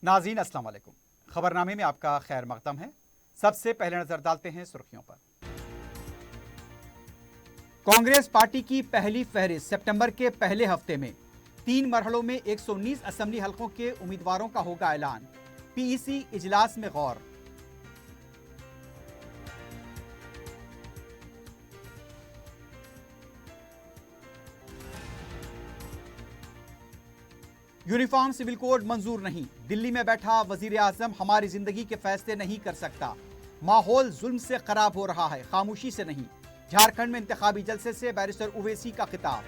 नाज़रीन अस्सलाम वालेकुम। खबरनामे में आपका खैर मकदम है। सबसे पहले नजर डालते हैं सुर्खियों पर। कांग्रेस पार्टी की पहली फहरिस्त सितंबर के पहले हफ्ते में 3 मरहलों में 119 असेंबली हलकों के उम्मीदवारों का होगा ऐलान। पीईसी इजलास में गौर। यूनिफॉर्म सिविल कोड मंजूर नहीं। दिल्ली में बैठा वजीर आजम हमारी जिंदगी के फैसले नहीं कर सकता। माहौल जुल्म से खराब हो रहा है, खामोशी से नहीं। झारखंड में इंतखाबी जलसे से बैरिस्टर ओवैसी का खिताब।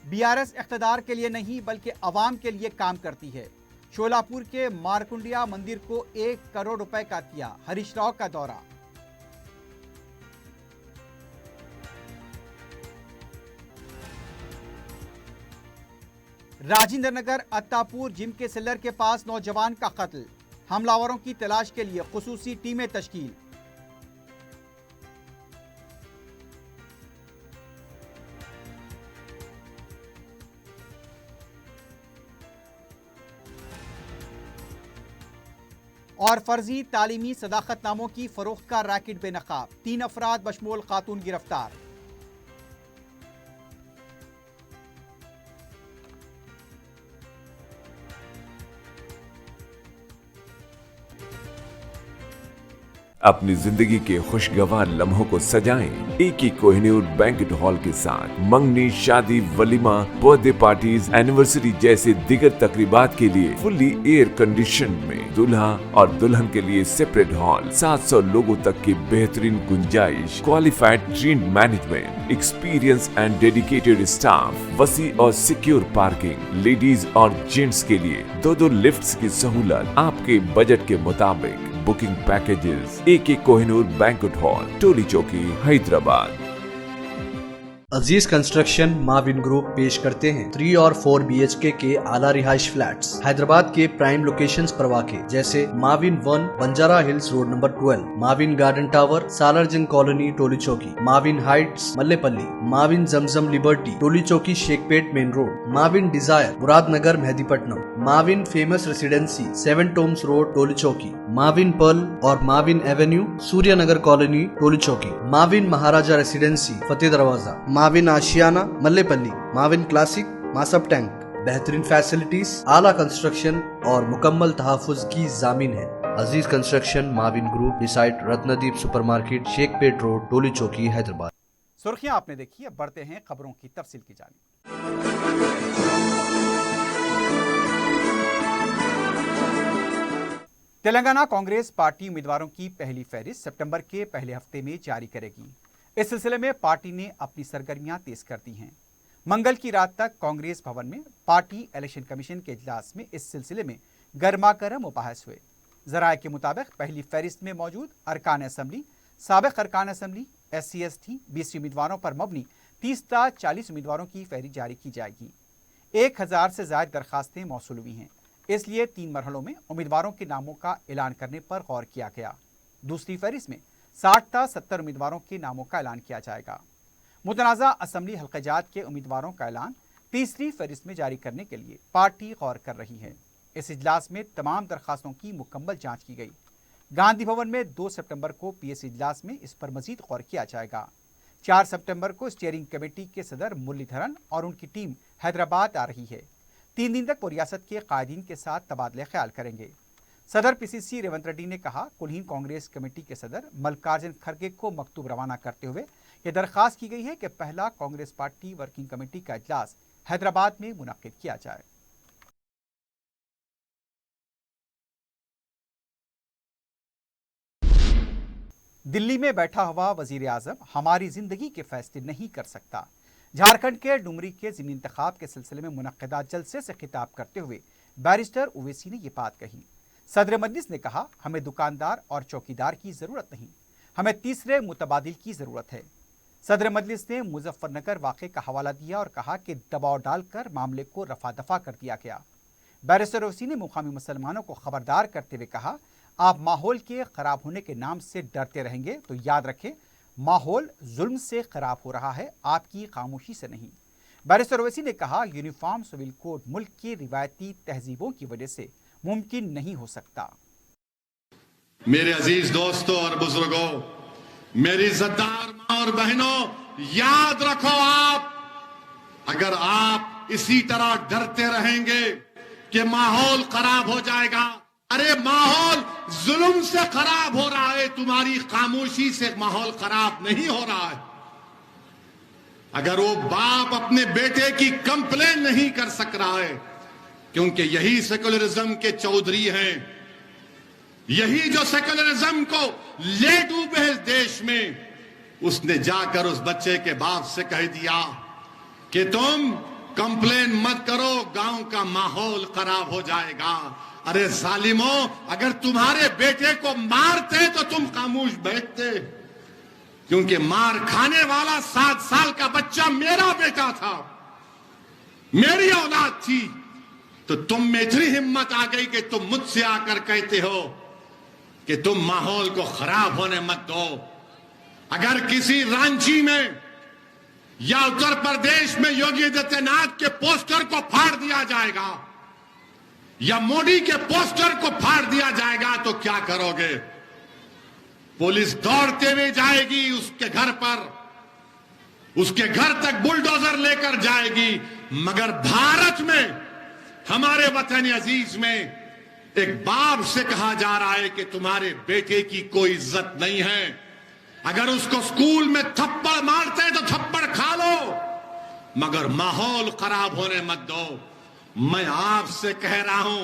बीआरएस इख्तिदार के लिए नहीं बल्कि अवाम के लिए काम करती है। शोलापुर के मारकुंडिया मंदिर को 1 करोड़ रुपए का किया। हरीश राव का दौरा। राजेंद्र नगर अत्तापुर जिम के सेलर के पास नौजवान का कत्ल। हमलावरों की तलाश के लिए खुसूसी टीमें तश्कील। और फर्जी तालीमी सदाकतनामों की फरोख्त का रैकेट बेनकाब। 3 अफराद बशमूल खातून गिरफ्तार। अपनी जिंदगी के खुशगवार लम्हों को सजाएं एक कोहिनूर बैंक्वेट हॉल के साथ। मंगनी, शादी, वलीमा, बर्थडे पार्टीज, एनिवर्सरी जैसे दिगर तकरीबात के लिए फुल्ली एयर कंडीशन में दूल्हा और दुल्हन के लिए सेपरेट हॉल। 700 लोगों तक की बेहतरीन गुंजाइश, qualified train management, experience and dedicated staff, वसी और सिक्योर पार्किंग, लेडीज और जेंट्स के लिए 2 लिफ्ट्स की सहूलत आपके बजट के मुताबिक। Booking packages AK Kohinoor banquet hall, Toli Chowki, Hyderabad. Aziz construction Mavin group पेश करते हैं 3 और 4 BHK के आला रिहाइश फ्लैट्स हैदराबाद के प्राइम लोकेशंस पर वाक़े, जैसे Mavin 1 Banjara hills road number 12, Mavin garden tower Salarjung colony Toli Chowki, Mavin heights Mallepally, Mavin Zamzam liberty Toli Chowki Shaikpet main road, Mavin desire Muradnagar Mehdipatnam, Mavin famous residency 7 tombs road Toli Chowki, Mavin pearl और Mavin avenue Suryanagar colony Toli Chowki, Mavin Maharaja residency Fateh Darwaza, Mavin Ashiana Mallepally, Mavin classic Masab tank. बेहतरीन फैसिलिटीज, आला कंस्ट्रक्शन और मुकम्मल तहफ़्फ़ुज़ की जामिन है। Aziz construction Mavin group, beside Ratnadeep supermarket, Shaikpet road, Toli Chowki, Hyderabad. सुर्खियां आपने देखी, अब बढ़ते हैं खबरों की तफसील की जानिब। तेलंगाना कांग्रेस पार्टी उम्मीदवारों की पहली फहरिस्त सितंबर के पहले हफ्ते में जारी करेगी। इस सिलसिले में पार्टी ने अपनी सरगर्मियां तेज कर दी हैं। मंगल की रात तक कांग्रेस भवन में पार्टी इलेक्शन कमीशन के इजलास में इस सिलसिले में गर्मागर्म मुबाहिस हुए। जराये के मुताबिक पहली फहरिस्त में मौजूद अरकान असम्बली, साबिक अरकान असम्बली, SC ST BC उम्मीदवारों पर मबनी 30 ता 40 उम्मीदवारों की फहरिस्त जारी की जाएगी। 1000 से ज्यादा दरखास्तें मौसूल हुई हैं, इसलिए 3 मरहलों में उम्मीदवारों के नामों का ऐलान करने पर गौर किया गया। दूसरी फहरिस्त में 60 ता 70 उम्मीदवारों के नामों का ऐलान किया जाएगा। मुतनाज़ा असम्बली हल्क़ाजात के उम्मीदवारों का ऐलान तीसरी फहरिस्त में जारी करने के लिए पार्टी गौर कर रही है। इस इजलास में तमाम दरखास्तों की मुकम्मल जांच की गई। गांधी भवन में 2 सितंबर को PS इजलास में इस पर मजीद गौर किया जाएगा। 4 सितंबर को स्टीयरिंग कमेटी के सदर मुरलीधरन और उनकी टीम हैदराबाद आ रही है। 3 दिन तक वो रियासत के कायदीन के साथ तबादले ख्याल करेंगे। सदर PCC रेवंत रेड्डी ने कहा, कुलीन कांग्रेस कमेटी के सदर मल्लिकार्जुन खड़गे को मकतूब रवाना करते हुए यह दरखास्त की गई है कि पहला कांग्रेस पार्टी वर्किंग कमेटी का इजलास हैदराबाद में मुनक्किद किया जाए। दिल्ली में बैठा हुआ वजीर आजम हमारी जिंदगी के फैसले नहीं कर सकता। झारखंड के डुमरी के ज़िमनी इंतखाब के सिलसिले में मुनक्किदा जलसे से खिताब करते हुए बैरिस्टर ओवैसी ने यह बात कही। सदर मजलिस ने कहा, हमें दुकानदार और चौकीदार की जरूरत नहीं, हमें तीसरे मुतबादिल की जरूरत है। सदर मजलिस ने मुजफ्फरनगर वाक़े का हवाला दिया और कहा कि दबाव डालकर मामले को रफा दफा कर दिया गया। बैरिस्टर ओवैसी ने मुकामी मुसलमानों को खबरदार करते हुए कहा, आप माहौल के खराब होने के नाम से डरते रहेंगे तो याद रखें, माहौल जुल्म से खराब हो रहा है, आपकी खामोशी से नहीं। बैरिस्टर ओवैसी ने कहा, यूनिफॉर्म सिविल कोड मुल्क की रिवायती तहजीबों की वजह से मुमकिन नहीं हो सकता। मेरे अजीज दोस्तों और बुजुर्गों, मेरी इज्जतदार मां और बहनों, याद रखो, अगर आप इसी तरह डरते रहेंगे कि माहौल खराब हो जाएगा, अरे माहौल जुल्म से खराब हो रहा है, तुम्हारी खामोशी से माहौल खराब नहीं हो रहा है। अगर वो बाप अपने बेटे की कंप्लेन नहीं कर सक रहा है, क्योंकि यही सेकुलरिज्म के चौधरी हैं, यही जो सेकुलरिज्म को ले डूबे इस देश में, उसने जाकर उस बच्चे के बाप से कह दिया कि तुम कंप्लेन मत करो, गांव का माहौल खराब हो जाएगा। अरे जालिमों, अगर तुम्हारे बेटे को मारते तो तुम खामोश बैठते, क्योंकि मार खाने वाला 7 साल का बच्चा मेरा बेटा था, मेरी औलाद थी। तो तुम में इतनी हिम्मत आ गई कि तुम मुझसे आकर कहते हो कि तुम माहौल को खराब होने मत दो। अगर किसी रांची में या उत्तर प्रदेश में योगी आदित्यनाथ के पोस्टर को फाड़ दिया जाएगा या मोदी के पोस्टर को फाड़ दिया जाएगा तो क्या करोगे? पुलिस दौड़ते हुए जाएगी उसके घर पर, उसके घर तक बुलडोजर लेकर जाएगी। मगर भारत में, हमारे वतन अजीज में, एक बाप से कहा जा रहा है कि तुम्हारे बेटे की कोई इज्जत नहीं है। अगर उसको स्कूल में थप्पड़ मारते हैं तो थप्पड़ खा लो, मगर माहौल खराब होने मत दो। मैं आपसे कह रहा हूं,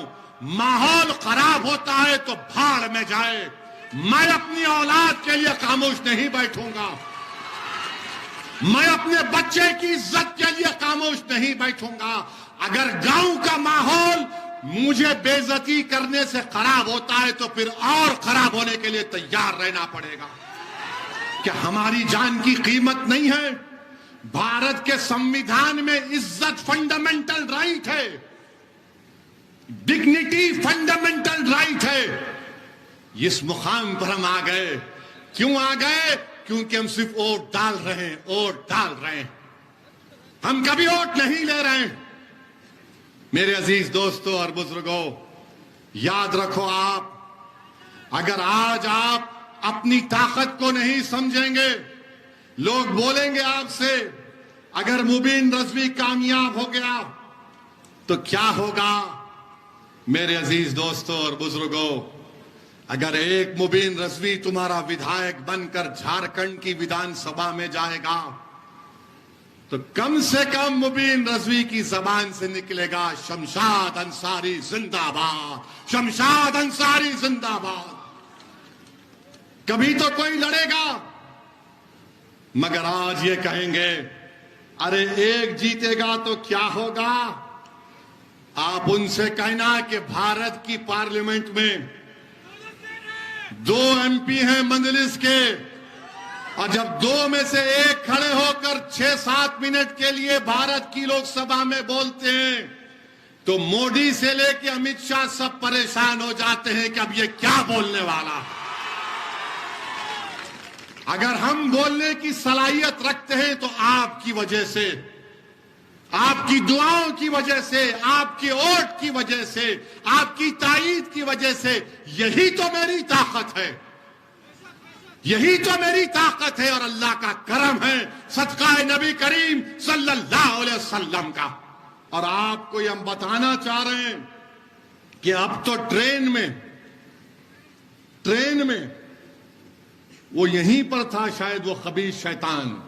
माहौल खराब होता है तो भाड़ में जाए। मैं अपनी औलाद के लिए खामोश नहीं बैठूंगा, मैं अपने बच्चे की इज्जत के लिए खामोश नहीं बैठूंगा। अगर गांव का माहौल मुझे बेइज्जती करने से खराब होता है तो फिर और खराब होने के लिए तैयार रहना पड़ेगा। क्या हमारी जान की कीमत नहीं है? भारत के संविधान में इज्जत फंडामेंटल राइट है, डिग्निटी फंडामेंटल राइट है। इस मुकाम पर हम आ गए, क्यों आ गए? क्योंकि हम सिर्फ वोट डाल रहे हैं, वोट डाल रहे हैं, हम कभी वोट नहीं ले रहे हैं। मेरे अजीज दोस्तों और बुजुर्गों, याद रखो, अगर आज आप अपनी ताकत को नहीं समझेंगे, लोग बोलेंगे आपसे, अगर मुबीन रजवी कामयाब हो गया तो क्या होगा? मेरे अजीज दोस्तों और बुजुर्गों, अगर एक मुबीन रजवी तुम्हारा विधायक बनकर झारखंड की विधानसभा में जाएगा तो कम से कम मुबीन रजवी की जबान से निकलेगा, शमशाद अंसारी जिंदाबाद, शमशाद अंसारी जिंदाबाद। कभी तो कोई लड़ेगा, मगर आज ये कहेंगे, अरे एक जीतेगा तो क्या होगा? आप उनसे कहना कि भारत की पार्लियामेंट में 2 MP हैं मंजलिस के, और जब 2 में से एक खड़े होकर 6-7 मिनट के लिए भारत की लोकसभा में बोलते हैं तो मोदी से लेके अमित शाह सब परेशान हो जाते हैं कि अब ये क्या बोलने वाला। अगर हम बोलने की सलाहियत रखते हैं तो आपकी वजह से, आपकी दुआओं की वजह से, आपके वोट की वजह से, आपकी ताईद की वजह से। यही तो मेरी ताकत है, यही तो मेरी ताकत है और अल्लाह का करम है, सदका नबी करीम सल्लल्लाहु अलैहि वसल्लम का। और आपको हम बताना चाह रहे हैं कि अब तो ट्रेन में वो यहीं पर था, शायद वो खबीस शैतान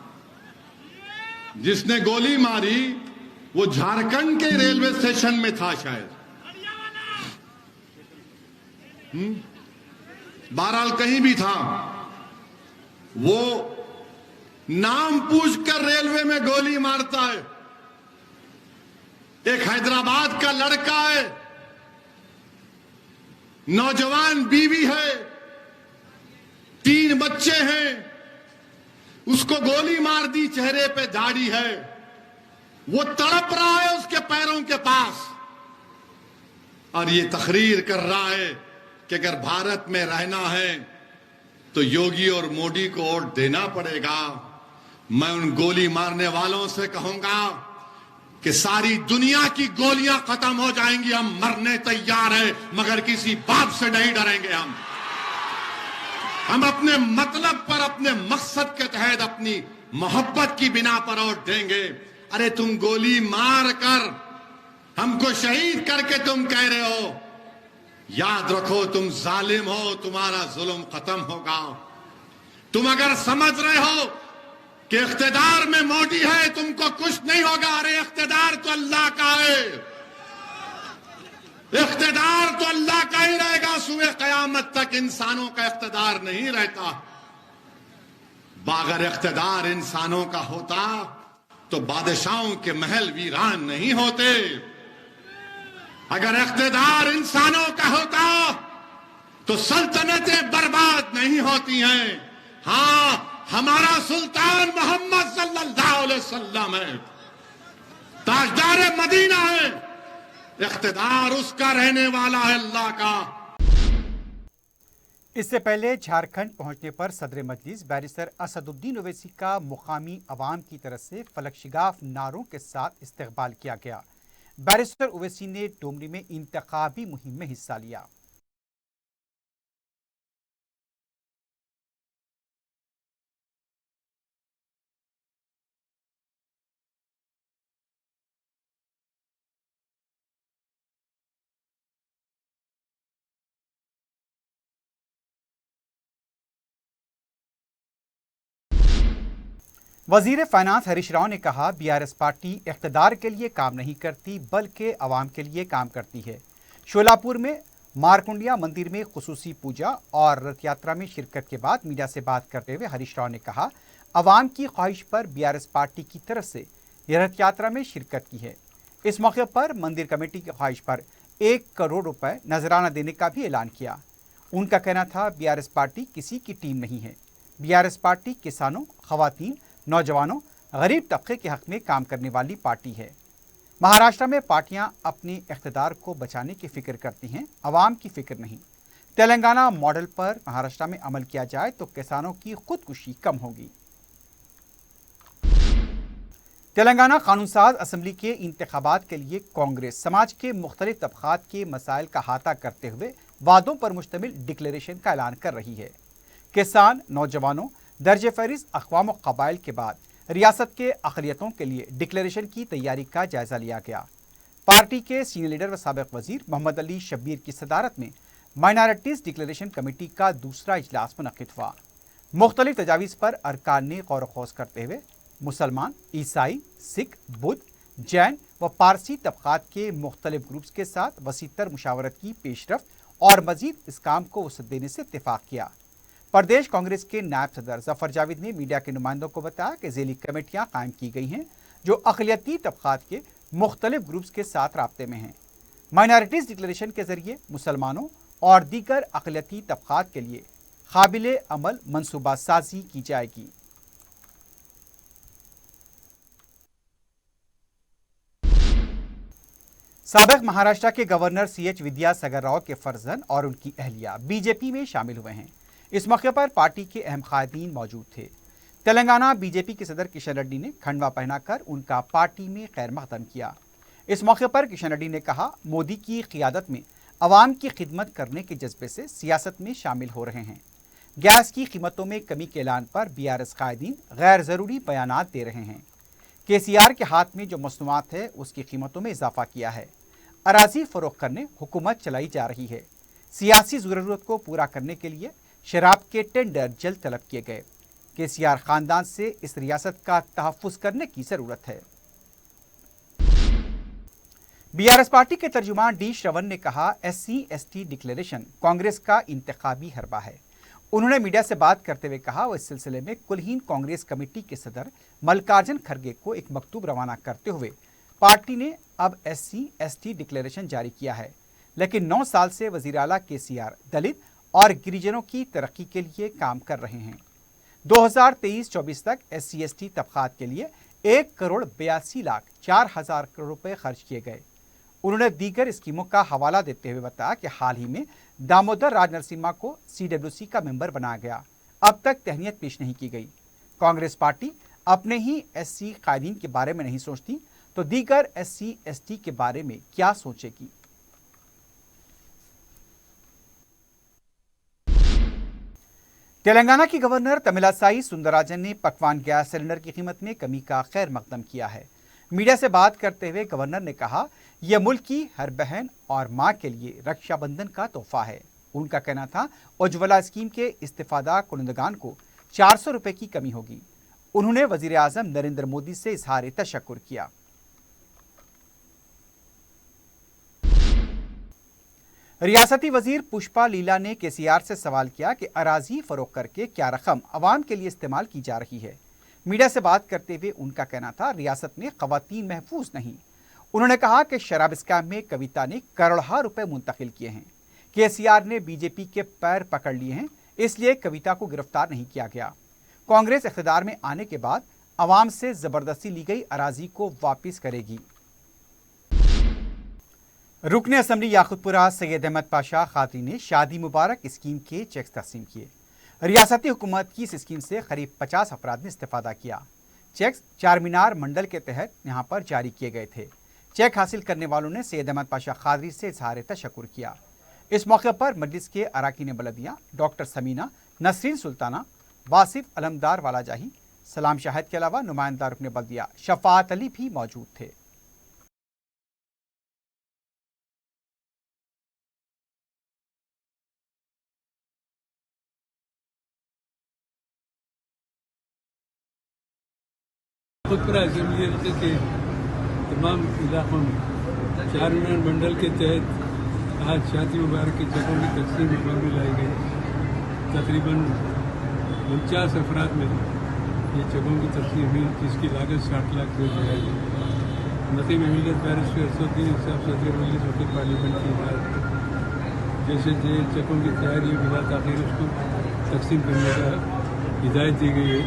जिसने गोली मारी, वो झारखंड के रेलवे स्टेशन में था शायद, बहरहाल कहीं भी था। वो नाम पूछकर रेलवे में गोली मारता है। एक हैदराबाद का लड़का है, नौजवान बीवी है, 3 बच्चे हैं, उसको गोली मार दी, चेहरे पे दाढ़ी है, वो तड़प रहा है उसके पैरों के पास और ये तकरीर कर रहा है कि अगर भारत में रहना है तो योगी और मोदी को वोट देना पड़ेगा। मैं उन गोली मारने वालों से कहूंगा कि सारी दुनिया की गोलियां खत्म हो जाएंगी, हम मरने तैयार हैं, मगर किसी बाप से नहीं डरेंगे। हम अपने मतलब पर, अपने मकसद के तहत, अपनी मोहब्बत की बिना पर वोट देंगे। अरे तुम गोली मार कर हमको शहीद करके तुम कह रहे हो, याद रखो तुम जालिम हो, तुम्हारा जुल्म खत्म होगा। तुम अगर समझ रहे हो कि इख्तिदार में मोदी है, तुमको कुछ नहीं होगा, अरे इख्तिदार तो अल्लाह का है, इख्तिदार तो अल्लाह का ही रहेगा। सुबह कयामत तक इंसानों का इख्तिदार नहीं रहता। अगर इख्तिदार इंसानों का होता तो बादशाहों के महल वीरान नहीं होते। अगर इख्तिदार इंसानों का होता तो सल्तनतें बर्बाद नहीं होती हैं। हां, हमारा सुल्तान मोहम्मद सल्लल्लाहु अलैहि वसल्लम है, ताजदार मदीना है, इख्तिदार उसका रहने वाला है, अल्लाह का। इससे पहले झारखंड पहुंचने पर सदर मजलिस बैरिस्टर असदुद्दीन ओवैसी का मुकामी अवाम की तरफ से फलक शिगाफ नारों के साथ इस्तकबाल किया गया। बैरिस्टर ओवैसी ने डोमरी में इंतखाबी मुहिम में हिस्सा लिया। वजीर फाइनेंस हरीश राव ने कहा, बीआरएस पार्टी इख्तिदार के लिए काम नहीं करती बल्कि अवाम के लिए काम करती है। शोलापुर में मारकुंडिया मंदिर में खुसूसी पूजा और रथ यात्रा में शिरकत के बाद मीडिया से बात करते हुए हरीश राव ने कहा, अवाम की ख्वाहिश पर बीआरएस पार्टी की तरफ से रथ यात्रा में शिरकत की है। इस मौके पर मंदिर कमेटी की ख्वाहिश पर 1 करोड़ रुपए नजराना देने का भी ऐलान किया। उनका कहना था, बीआरएस पार्टी किसी की टीम नहीं है। बीआरएस पार्टी किसानों, खवातीन, नौजवानों, गरीब तबके के हक में काम करने वाली पार्टी है। महाराष्ट्र में पार्टियां अपने इख्तिदार को बचाने की फिक्र करती हैं, अवाम की फिक्र नहीं। तेलंगाना मॉडल पर महाराष्ट्र में अमल किया जाए तो किसानों की खुदकुशी कम होगी। तेलंगाना कानूनसाज असेंबली के इंतखाबात के लिए कांग्रेस समाज के मुख्तलिफ तबकात के मसाइल का अहाता करते हुए वादों पर मुश्तमिल डिक्लेरेशन का ऐलान कर रही है। किसान, नौजवानों, दर्ज फहरिस्त अक़वाम व क़बाइल के बाद रियासत के अक़लियतों के लिए डिक्लेरेशन की तैयारी का जायजा लिया गया। पार्टी के सीनियर लीडर व साबिक़ वज़ीर मोहम्मद अली शब्बीर की सदारत में माइनॉरिटीज़ डिक्लेरेशन कमेटी का दूसरा इजलास मुनक़िद हुआ। मुख्तलिफ तजावीज़ पर अरकान ने गौर व खौज़ करते हुए मुसलमान, ईसाई, सिख, बुद्ध, जैन व पारसी तबक़ात के मुख्तलिफ ग्रुप्स के साथ वसीतर मुशावरत की पेशरफ्त और मज़ीद इस काम को वसअत देने से इत्तेफाक किया। प्रदेश कांग्रेस के नायब सदर जफर जावेद ने मीडिया के नुमाइंदों को बताया कि ज़ेली कमेटियां कायम की गई हैं जो अक़लियती तबक़ात के मुख्तलिफ ग्रुप्स के साथ राब्ते में हैं। माइनॉरिटीज़ डिक्लेरेशन के ज़रिए मुसलमानों और दीगर अक़लियती तबक़ात के लिए काबिल अमल मनसूबा साजी की जाएगी। साबिक़ महाराष्ट्र के गवर्नर CH विद्यासागर राव के फर्जंद और उनकी अहलिया बीजेपी में शामिल हुए हैं। इस मौके पर पार्टी के अहम कायदीन मौजूद थे। तेलंगाना बीजेपी के सदर किशन रेड्डी ने खंडवा पहनाकर उनका पार्टी में खैर मकदम किया। इस मौके पर किशन रेड्डी ने कहा, मोदी की क़ियादत में अवाम की खिदमत करने के जज्बे से सियासत में शामिल हो रहे हैं। गैस की कीमतों में कमी के ऐलान पर बीआरएस कायदीन गैर ज़रूरी बयानात दे रहे हैं। KCR के हाथ में जो मसनूआत है उसकी कीमतों में इजाफा किया है। अराजी फ़रोख्त करने हुकूमत चलाई जा रही है। सियासी ज़रूरत को पूरा करने के लिए शराब के टेंडर जल्द तलब किए गए। KCR खानदान से इस रियासत का तहफ़्फ़ुज़ करने की ज़रूरत है। बीआरएस पार्टी के तर्जुमान D श्रवण ने कहा, SC/ST डिक्लेरेशन कांग्रेस का इंतखाबी हरबा है। उन्होंने मीडिया से बात करते हुए कहा, वो इस सिलसिले में कुलहीन कांग्रेस कमेटी के सदर मल्लिकार्जुन खड़गे को एक मकतूब रवाना करते हुए पार्टी ने अब SC/ST डिक्लेरेशन जारी किया है, लेकिन 9 साल से वज़ीर आला KCR दलित और गिरिजनों की तरक्की के लिए काम कर रहे हैं। 2023-24 तक SC/ST तबक़ात के लिए 1,82,04,000 करोड़ रुपए खर्च किए गए। उन्होंने दीगर स्कीमों का हवाला देते हुए बताया कि हाल ही में दामोदर राज नरसिम्हा को CWC का मेंबर बनाया गया। अब तक तहनीत पेश नहीं की गई। कांग्रेस पार्टी अपने ही SC कायदीन के बारे में नहीं सोचती तो दीगर SC/ST के बारे में क्या सोचेगी। तेलंगाना की गवर्नर तमिलासाई सुंदरराजन ने पकवान गैस सिलेंडर की कीमत में कमी का खैर मकदम किया है। मीडिया से बात करते हुए गवर्नर ने कहा, यह मुल्क की हर बहन और मां के लिए रक्षाबंधन का तोहफा है। उनका कहना था, उज्ज्वला स्कीम के इस्तेफादा कुनंदगान को 400 रुपए की कमी होगी। उन्होंने वजीर आजम नरेंद्र मोदी से इजहार तशक्कुर किया। रियासती वजीर पुष्पा लीला ने KCR से सवाल किया कि अराजी फरोख्त करके क्या रकम अवाम के लिए इस्तेमाल की जा रही है। मीडिया से बात करते हुए उनका कहना था, रियासत में खवातीन महफूज नहीं। उन्होंने कहा कि शराब स्कैम में कविता ने करोड़ों रुपए मुंतकिल किए हैं। KCR ने बीजेपी के पैर पकड़ लिए हैं, इसलिए कविता को गिरफ्तार नहीं किया गया। कांग्रेस इख्तियार में आने के बाद अवाम से जबरदस्ती ली गई अराजी को वापिस करेगी। रुकने असम्बली याकुतपुरा सैयद अहमद पाशा खातरी ने शादी मुबारक स्कीम के चेक तकसीम किए। रियासती हुकूमत की इस स्कीम से करीब 50 अफराद ने इस्तेफादा किया। चेक चार मीनार मंडल के तहत यहां पर जारी किए गए थे। चेक हासिल करने वालों ने सैयद अहमद पाशा खातरी से इजहार तशक्कुर किया। इस मौके पर मजलिस के अराकीन बलदिया डॉक्टर समीना, नसरीन सुल्ताना, वासिफ अलमदार वालाजाही, सलाम शाहिद के अलावा नुमाइंदा रुकने बलदिया शफात अली भी मौजूद थे। याकुतपुरा असेंबली हल्के के तमाम इलाकों में चार मीनार मंडल के तहत आज शादी मुबारक की चेकों की तकसीम अमल में लाई गई। तकरीबन 49 अफराद में ये चेकों की तकसीम हुई, जिसकी लागत 60 लाख से जाएगी। नसीम अहमियत बैरिस्टर असदुद्दीन साहब सदर मजलिस वकील पार्लियामेंट की हिदायत जैसे चेकों की तैयारी बिला ताखीर उसको तकसीम करने का हिदायत दी गई है।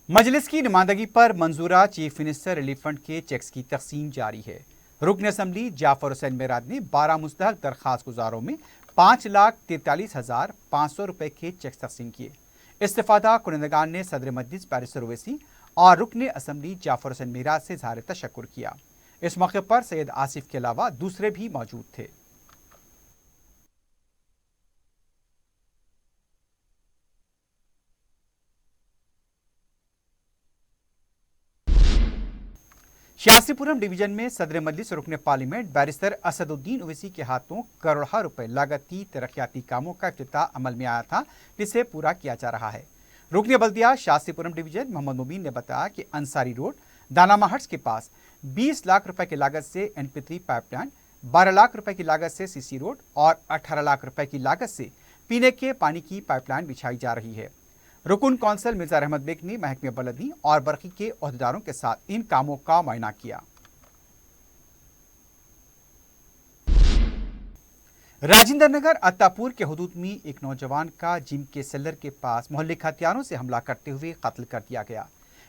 मजलिस की नुमाइंदगी पर मंजूरा चीफ मिनिस्टर रिलीफ फंड के चेक्स की तकसीम जारी है। रुकन असम्बली जाफर हुसैन मेराद ने 12 मुस्तहक दरखास्त गुजारों में 5,43,500 रुपए के चेक तकसीम किए। इस्तेफादा कुनंदगान ने सदर मजलिस बैरिस्टर ओवैसी और रुकन असम्बली जाफर हुसैन मेराद से इजहार तशक्कुर किया। इस मौके पर सैयद आसिफ के अलावा दूसरे भी मौजूद थे। शासीपुरम डिवीजन में सदर मजलिस रुकन पार्लियामेंट बैरिस्टर असदुद्दीन ओवैसी के हाथों करोड़ों रुपए लागती तरक्याती कामों का इफ्तिताह अमल में आया था, जिसे पूरा किया जा रहा है। रुकन बल्दिया शासीपुरम डिवीजन मोहम्मद मुबीन ने बताया कि अंसारी रोड दानामाहट्स के पास 20 लाख रुपए की लागत से NP3 पाइपलाइन, 12 लाख रुपए की लागत से CC रोड और 18 लाख रुपए की लागत से पीने के पानी की पाइपलाइन बिछाई जा रही है। रुकुन कौंसल मिर्जा अहमद बेग ने महकमे बलदी और बरकी के ओहदेदारों के साथ इन कामों का मुआयना किया। राजेंद्र नगर अत्तापुर के हुदूद में एक नौजवान का जिम के सेलर के पास मोहल्ले के हथियारों से हमला करते हुए कत्ल कर दिया गया।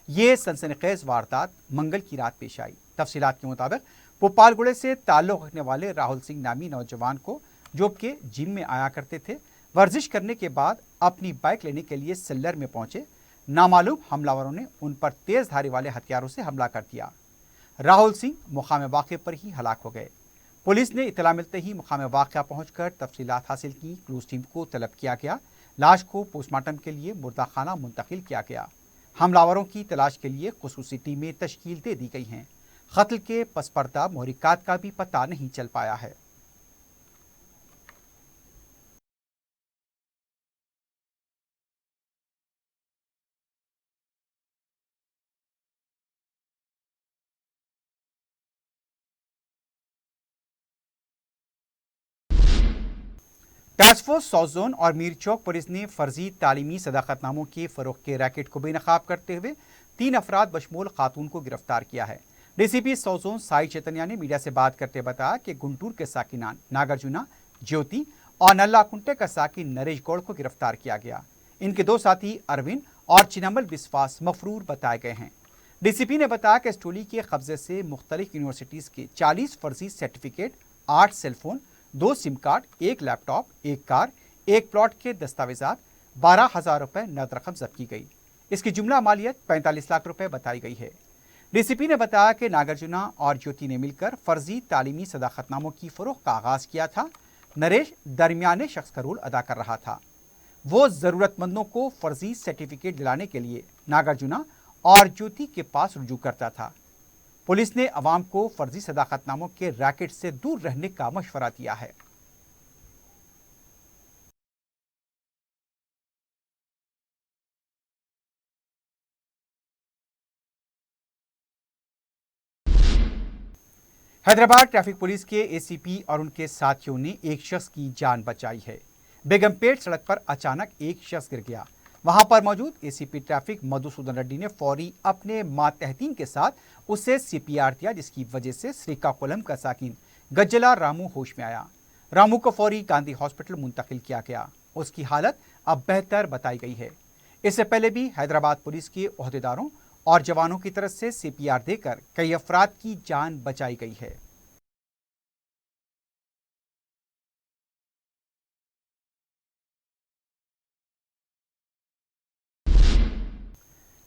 ये सनसनीखेज वारदात मंगल की रात पेश आई। तफसीलात के मुताबिक भोपालगुड़े से ताल्लुक रखने वाले राहुल सिंह नामी नौजवान को जो के जिम में आया करते थे, वर्जिश करने के बाद अपनी बाइक लेने के लिए सेलर में पहुंचे। नामालूम हमलावरों ने उन पर तेज धारी वाले हथियारों से हमला कर दिया। राहुल सिंह मुकाम वाक़े पर ही हलाक हो गए। पुलिस ने इतला मिलते ही मुकाम वाक़या पहुंचकर तफसीलात हासिल की। क्लूज टीम को तलब किया गया। लाश को पोस्टमार्टम के लिए मुर्दाखाना मुंतकिल किया गया। हमलावरों की तलाश के लिए खुसूसी टीमें तश्कील दे दी गई हैं। कत्ल के पसपर्दा मोहरिकात का भी पता नहीं चल पाया है। टास्क फोर्स साउथ जोन और मीर चौक पुलिस ने फर्जी तालीमी सदाकतनामों के फरोख के रैकेट को बेनकाब करते हुए 3 अफराद बशमूल खातून को गिरफ्तार किया है। DCP south zone Sai Chaitanya ने मीडिया से बात करते बताया कि गुंटूर के साकिनान नागार्जुना, ज्योति और नल्लाकुंटे का साकिन नरेश गौड़ को गिरफ्तार किया गया। इनके 2 साथी अरविंद और चिनमल बिस्वास मफरूर बताए गए हैं। DCP ने बताया कि इस टोली के कब्जे से मुख्तलिफ यूनिवर्सिटीज़ के 40 फर्जी certificate, 8 cellphone, 2 SIM card, 1 laptop, 1 car, 1 plot के दस्तावेजात, 12,000 रुपए नकद रकम जब्त की गई। इसकी जुमला मालियत 45 लाख रुपए बताई गई है। डीसीपी ने बताया कि नागार्जुना और ज्योति ने मिलकर फर्जी तालीमी सदाकतनामों की फरोख्त का आगाज किया था। नरेश दरमियाने शख्स का रोल अदा कर रहा था। वो जरूरतमंदों को फर्जी सर्टिफिकेट दिलाने के लिए नागार्जुना और ज्योति के पास रुजू करता था। पुलिस ने अवाम को फर्जी सदाकतनामों के रैकेट से दूर रहने का मशवरा दिया है। हैदराबाद ट्रैफिक पुलिस के एसीपी और उनके साथियों ने एक शख्स की जान बचाई है। बेगमपेट सड़क पर अचानक एक शख्स गिर गया। वहां पर मौजूद एसीपी ट्रैफिक मधुसूदन रेड्डी ने फौरी अपने मातहतीन के साथ उसे सीपीआर दिया, जिसकी वजह से श्रीकाकुलम का साकिन गज्जला रामू होश में आया। रामू को फौरी गांधी हॉस्पिटल मुंतकिल किया गया। उसकी हालत अब बेहतर बताई गई है। इससे पहले भी हैदराबाद पुलिस के ओहदेदारों और जवानों की तरफ से सीपीआर देकर कई अफराद की जान बचाई गई है।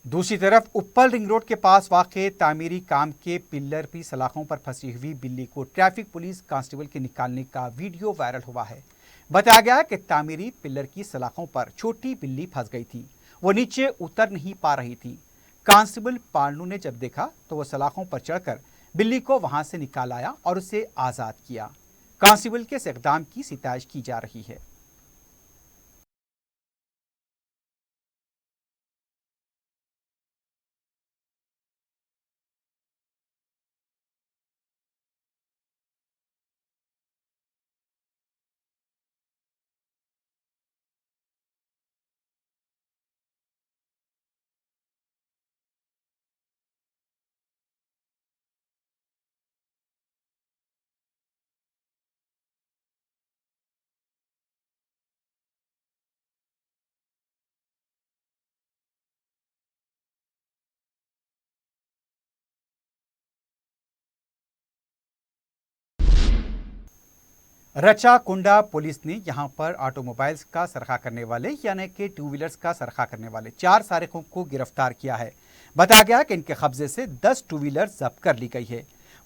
दूसरी तरफ उप्पल रिंग रोड के पास वाक़े तामीरी काम के पिल्लर की सलाखों पर फंसी हुई बिल्ली को ट्रैफिक पुलिस कांस्टेबल के निकालने का वीडियो वायरल हुआ है। बताया गया कि तामीरी पिल्लर की सलाखों पर छोटी बिल्ली फंस गई थी। वो नीचे उतर नहीं पा रही थी। कांस्टेबल पालनू ने जब देखा तो वह सलाखों पर चढ़कर बिल्ली को वहां से निकाल आया और उसे आजाद किया। कांस्टेबल के इस इक़दाम की सिताइश की जा रही है। रचा कुंडा पुलिस ने यहां पर ऑटोमोबाइल्स का सरखा करने वाले यानी कि टू व्हीलर्स का सरखा करने वाले 4 सारिकों को गिरफ्तार किया है। बताया गया कि इनके कब्जे से 10 टू व्हीलर जब्त कर ली गई है।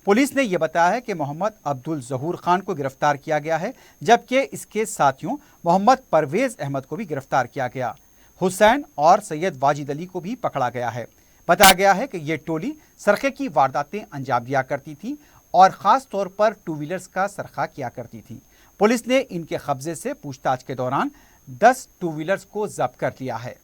पुलिस ने यह बताया है कि मोहम्मद अब्दुल जहूर खान को गिरफ्तार किया गया है, जबकि इसके साथियों मोहम्मद परवेज अहमद को भी गिरफ्तार किया गया। हुसैन और सैयद वाजिद अली को भी पकड़ा गया है। बताया गया है कि यह टोली सरखे की वारदातें अंजाम दिया करती थी और खास तौर पर टू व्हीलर्स का सरखा किया करती थी। पुलिस ने इनके कब्जे से पूछताछ के दौरान 10 टू व्हीलर्स को जब्त कर लिया है।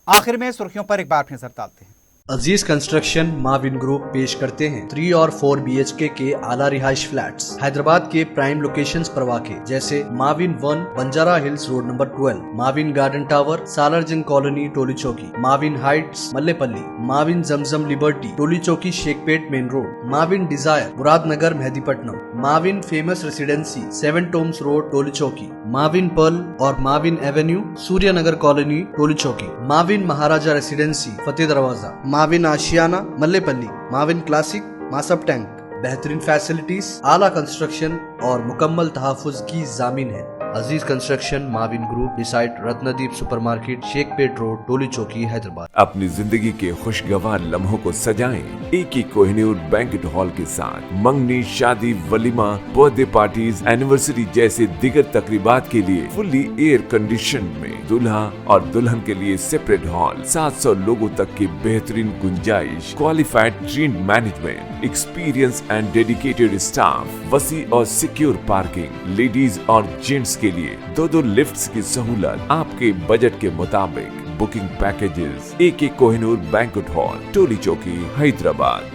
आखिर में सुर्खियों पर एक बार फिर नजर डालते हैं। अजीज कंस्ट्रक्शन माविन ग्रुप पेश करते हैं 3 और 4 BHK के आला रिहाइश फ्लैट्स हैदराबाद के प्राइम लोकेशंस पर वाक़े जैसे Mavin 1 Banjara hills road number 12, Mavin garden tower Salarjung colony Toli Chowki, Mavin heights Mallepally, Mavin Zamzam liberty Toli Chowki Shaikpet main road, Mavin desire Muradnagar Mehdipatnam, Mavin famous residency 7 tombs road Toli Chowki, Mavin pearl और Mavin avenue Suryanagar colony Toli Chowki, Mavin Maharaja residency Fateh Darwaza, Mavin Ashiana Mallepally, Mavin classic Masab tank. बेहतरीन फैसिलिटीज, आला कंस्ट्रक्शन और मुकम्मल तहफ़्फ़ुज़ की ज़ामीन है। Aziz construction Mavin group beside Ratnadeep supermarket Shaikpet road Toli Chowki Hyderabad. अपनी जिंदगी के खुशगवार लम्हों को सजाएं एक ही कोहिनूर बैंक्वेट हॉल के साथ। मंगनी, शादी, वलीमा, बर्थडे पार्टीज, एनिवर्सरी जैसे दिगर तकरीबात के लिए फुल्ली एयर कंडीशन में दूल्हा और दुल्हन के लिए सेपरेट हॉल, 700 लोगों तक की बेहतरीन गुंजाइश, qualified train management, experience and dedicated staff, वसी और सिक्योर पार्किंग, लेडीज और जेंट्स के लिए 2 लिफ्ट्स की सहूलत आपके बजट के मुताबिक। Booking packages AK Kohinoor banquet hall Toli Chowki Hyderabad.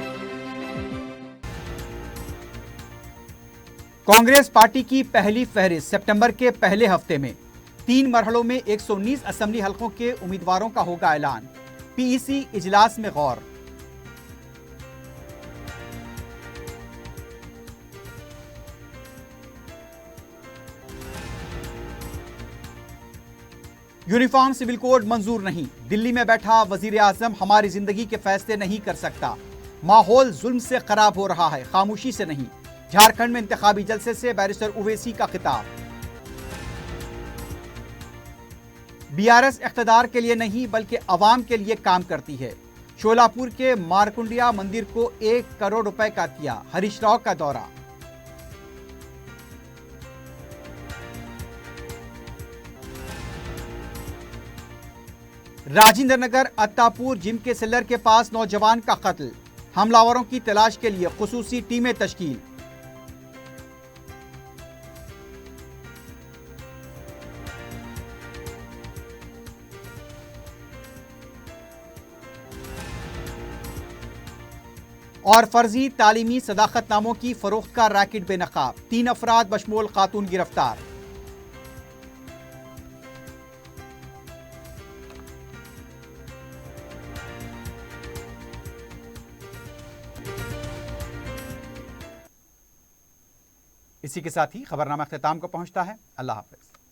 Congress party की पहली फहरिस्त सितंबर के पहले हफ्ते में 3 मरहलों में 119 असेंबली हलकों के उम्मीदवारों का होगा ऐलान। PEC इजलास में गौर। यूनिफॉर्म सिविल कोड मंजूर नहीं। दिल्ली में बैठा वजीर आजम हमारी जिंदगी के फैसले नहीं कर सकता। माहौल जुल्म से खराब हो रहा है, खामोशी से नहीं। झारखंड में इंतखाबी जलसे से बैरिस्टर ओवैसी का खिताब। बीआरएस इख्तिदार के लिए नहीं बल्कि अवाम के लिए काम करती है। शोलापुर के मारकुंडिया मंदिर को 1 करोड़ रुपए का किया, हरीश राव का दौरा। राजेंद्र नगर अत्तापुर जिम के सेलर के पास नौजवान का कत्ल, हमलावरों की तलाश के लिए खुसूसी टीमें तश्कील। और फर्जी तालीमी सदाकतनामों की फरोख्त का रैकेट बेनकाब, 3 अफराद बशमूल खातून गिरफ्तार। इसी के साथ ही खबरनामा अख्तिताम को पहुंचता है। अल्लाह हाफिज।